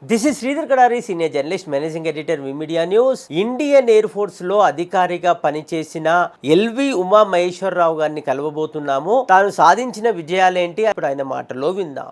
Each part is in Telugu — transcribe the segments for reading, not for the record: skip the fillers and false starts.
This is Sridhar Kadari, senior journalist, managing editor, media news. Indian air force లో అధికారిగా పనిచేసిన ఎల్వి ఉమా మహేశ్వరరావు గారిని కలవబోతున్నాము. తాను సాధించిన విజయాలేంటి ఇప్పుడు ఆయన మాటలో విందాం.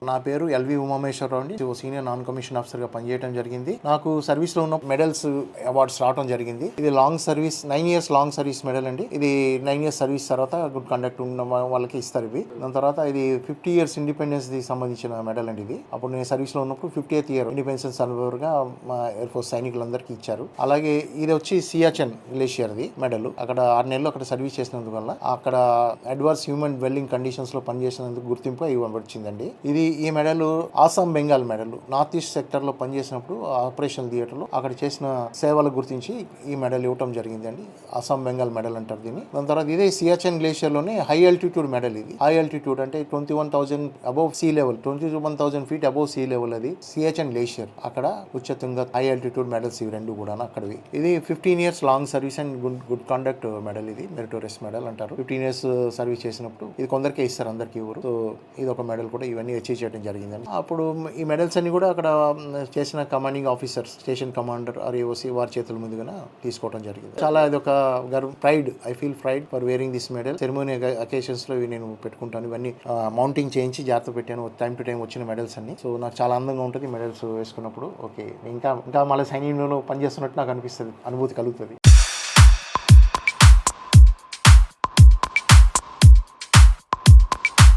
నా పేరు ఎల్వి ఉమామేశ్వరరావు అండి. సీనియర్ నాన్ కమిషన్ ఆఫీసర్ గా పనిచేయడం జరిగింది. నాకు సర్వీస్ లో ఉన్న మెడల్స్ అవార్డ్స్ రావడం జరిగింది. ఇది long service 9 years long service medal అండి. ఇది 9 years సర్వీస్ తర్వాత గుడ్ కండక్ట్ ఉన్న వాళ్ళకి ఇస్తారు ఇవి. దాని తర్వాత ఇది 50 years ఇండిపెండెన్స్ ది సంబంధించిన మెడల్ అండి. ఇది అప్పుడు నేను సర్వీస్ లో ఉన్నప్పుడు 50th year ఇండిపెండెన్స్ సర్వర్ గా మా ఎయిర్ ఫోర్స్ సైనికులందరికీ ఇచ్చారు. అలాగే ఇది వచ్చి సియాచెన్ గ్లేషియర్ ది మెడల్. అక్కడ 6 నెలలు అక్కడ సర్వీస్ చేసినందువల్ల అక్కడ అడ్వర్స్ హ్యూమన్ డ్వెల్లింగ్ కండిషన్స్ లో పనిచేసినందుకు గుర్తింపు ఇవ్వబడిందండి. ఇది ఈ medal Assam Bengal medal. North east sector లో పనిచేసినప్పుడు ఆపరేషన్ థియేటర్ లో అక్కడ చేసిన సేవలు గుర్తించి ఈ మెడల్ ఇవ్వడం జరిగిందండి. ఆసాం బెంగాల్ మెడల్ అంటారు దీన్ని. దాని తర్వాత ఇదే సియాచెన్ గ్లేషియర్ లోనే హై ఆల్టిట్యూడ్ మెడల్. ఇది హై ఆల్టిట్యూడ్ అంటే 21,000 above sea level, 21,000 feet above sea level. అది సియాచెన్ గ్లేషియర్. అక్కడ ఉచ్చతుంగ హై ఆల్టిట్యూడ్ మెడల్స్ ఇవి రెండు కూడా అక్కడవి. ఇది 15 years long service and good conduct medal. ఇది మెరిటోరియస్ మెడల్ అంటారు. 15 years సర్వీస్ చేసినప్పుడు ఇది కొందరికే ఇస్తారు, అందరికీ ఇవ్వరు. సో ఇది ఒక మెడల్ కూడా ఇవన్నీ అచీవ్ చేయడం జరిగిందండి. అప్పుడు ఈ మెడల్స్ అన్ని కూడా అక్కడ చేసిన కమాండింగ్ ఆఫీసర్స్, స్టేషన్ కమాండర్ ఆర్ఏఓసి వారి చేతుల మీదుగా తీసుకోవడం జరిగింది. చాలా ఇది ఒక pride. I feel pride for wearing this medal. Ceremony occasions లో ఇవి నేను పెట్టుకుంటాను. ఇవన్నీ మౌంటింగ్ చేయించి జాగ్రత్త పెట్టాను. టైం టు టైం వచ్చిన మెడల్స్ అన్ని. సో నాకు చాలా ఆనందంగా ఉంటుంది మెడల్స్ వేసుకున్నప్పుడు. ఓకే, ఇంకా మళ్ళీ సైన్యంలో పనిచేస్తున్నట్టు నాకు అనిపిస్తుంది, అనుభూతి కలుగుతుంది.